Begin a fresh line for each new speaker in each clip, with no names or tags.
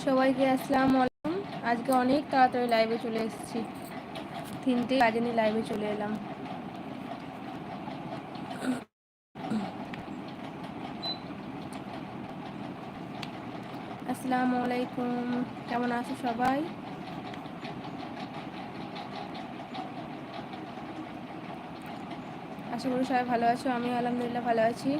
সবাইকে আসসালামু আলাইকুম। আজকে অনেক তাড়াতাড়ি লাইভে চলে এসেছি, 3টে কাজে নিয়ে লাইভে চলে এলাম। আসসালামু আলাইকুম, কেমন আছো সবাই? আশা করি সবাই ভালো আছো। আমি আলহামদুলিল্লাহ ভালো আছি।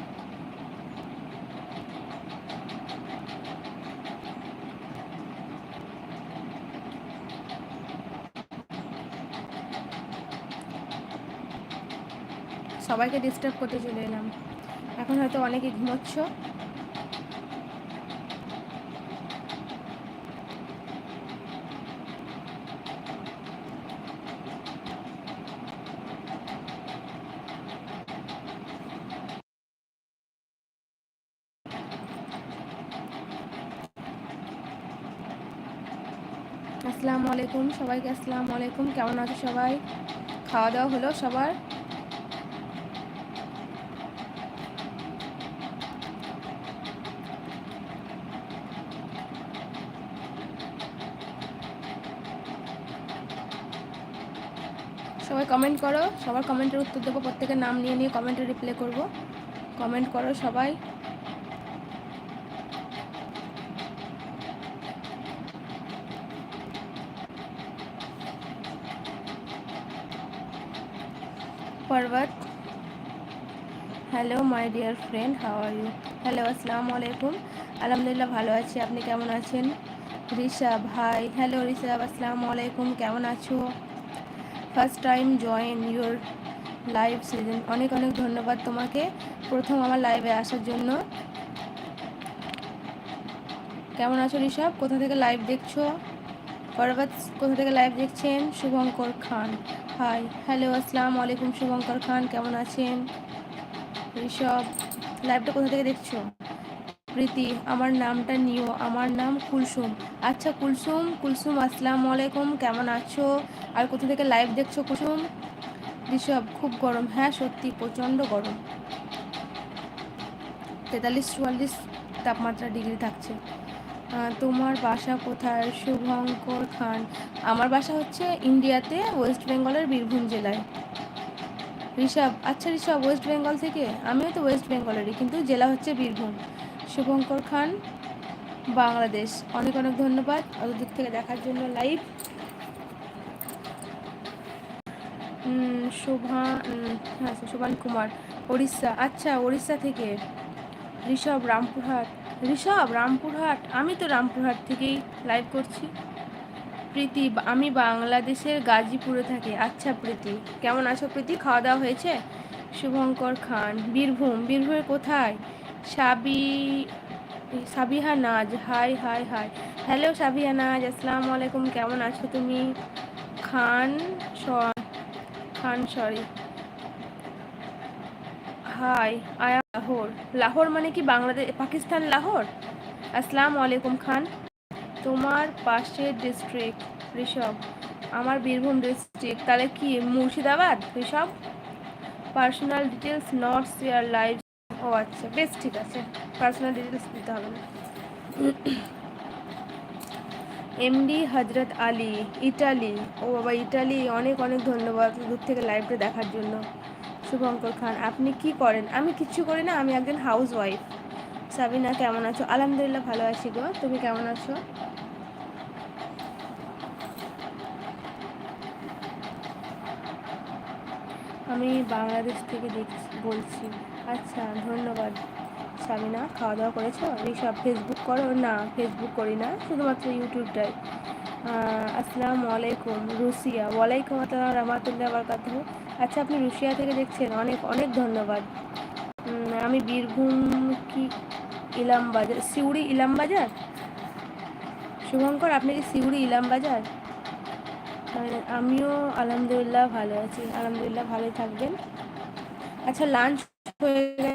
সবাইকে ডিস্টার্ব করতে চলে এলাম। এখন হয়তো অনেকে ঘুমোচ্ছ। আসসালামু আলাইকুম সবাইকে, আসসালামু আলাইকুম, কেমন আছো সবাই? খাওয়া দাওয়া হলো সবার? সবাই কমেন্ট করো, সবার কমেন্টের উত্তর দেবো। প্রত্যেকের নাম নিয়ে নিয়ে কমেন্টে রিপ্লাই করব। কমেন্ট করো সবাই। পর্বত, hello my dear friend, how are you? Hello, আসসালামু আলাইকুম। আলহামদুলিল্লাহ ভালো আছি, আপনি কেমন আছেন? ঋষাব, হাই, হ্যালো ঋষাব, আসসালামু আলাইকুম, কেমন আছো? First time join your live season, অনেক অনেক ধন্যবাদ তোমাকে প্রথম আমার লাইভে আসার জন্য। কেমন আছো ঋষাব? কোথা থেকে লাইভ দেখছো? পর্বত, কোথা থেকে লাইভ দেখছেন? শুভঙ্কর খান, হাই, হ্যালো, আসসালামু আলাইকুম শুভঙ্কর খান, কেমন আছেন? ঋষভ, লাইভটা কোথা থেকে দেখছো? প্রীতি, আমার নামটা নিও, আমার নাম কুলসুম। আচ্ছা কুলসুম, কুলসুম আসসালামু আলাইকুম, কেমন আছো? আর কোথা থেকে লাইভ দেখছো কুলসুম? ঋষভ, খুব গরম। হ্যাঁ সত্যি প্রচণ্ড গরম, 43-44 তাপমাত্রা ডিগ্রি থাকছে। তোমার বাসা কোথায়? শুভঙ্কর খান, আমার বাসা হচ্ছে ইন্ডিয়াতে, ওয়েস্ট বেঙ্গলের বীরভূম জেলায়। ঋষভ, আচ্ছা ঋষভ ওয়েস্ট বেঙ্গল থেকে, আমিও তো ওয়েস্ট বেঙ্গলেরই, কিন্তু জেলা হচ্ছে বীরভূম। শুভঙ্কর খান, বাংলাদেশ, অনেক অনেক ধন্যবাদ অত দূর থেকে দেখার জন্য লাইভ। শোভা, হ্যাঁ শোভান কুমার, উড়িষ্যা, আচ্ছা উড়িষ্যা থেকে। ঋষভ, রামপুরহাট। ঋষভ, রামপুরহাট, আমি তো রামপুরহাট থেকেই লাইভ করছি। প্রীতি, আমি বাংলাদেশের গাজীপুরে থাকি। আচ্ছা প্রীতি, কেমন আছো প্রীতি? খাওয়া দাওয়া হয়েছে? শুভঙ্কর খান, বীরভূম, বীরভূমের কোথায়? Sabiha Naz, hi hi hi, hello Sabiha Naz, আসসালামু আলাইকুম, কেমন আছো তুমি? খান খান সরি, হাই, আয়া লাহোর। লাহোর মানে কি বাংলাদেশ, পাকিস্তান লাহোর? আসসালামু আলাইকুম খান। তোমার পাশের ডিস্ট্রিক্ট? ঋষভ, আমার বীরভূম ডিস্ট্রিক্ট, তাহলে কি Murshidabad? Rishabh, personal details not share live. ও আচ্ছা বেশ, ঠিক আছে, পার্সোনাল ডিটেলস দিতে হবে না। এমডি হজরত আলী, ইটালি। ও বাবা ইটালি, অনেক অনেক ধন্যবাদ দূর থেকে লাইভটা দেখার জন্য। শুভঙ্কর খান, আপনি কি করেন? আমি কিচ্ছু করি না, আমি একজন হাউস ওয়াইফ। সাবিনা, কেমন আছো? আলহামদুলিল্লাহ ভালো আছি গো, তুমি কেমন আছো? আমি বাংলাদেশ থেকে বলছি। আচ্ছা ধন্যবাদ সাবিনা। খাওয়া দাওয়া করেছো? ঋষভ, ফেসবুক করো? না ফেসবুক করি না, শুধুমাত্র ইউটিউবটাই। আসসালামু আলাইকুম রুশিয়া, ওয়ালাইকুম আসসালাম রহমতুল্লাহ বারকাতুহু। আচ্ছা আপনি রুশিয়া থেকে দেখছেন, অনেক অনেক ধন্যবাদ। আমি বীরভূম, কি ইলামবাজার, সিউড়ি ইলামবাজার? শুভঙ্কর, আপনি কি সিউড়ি ইলামবাজার? আমিও আলহামদুলিল্লাহ ভালো আছি, আলহামদুলিল্লাহ ভালোই থাকবেন। আচ্ছা লাঞ্চ হয়ে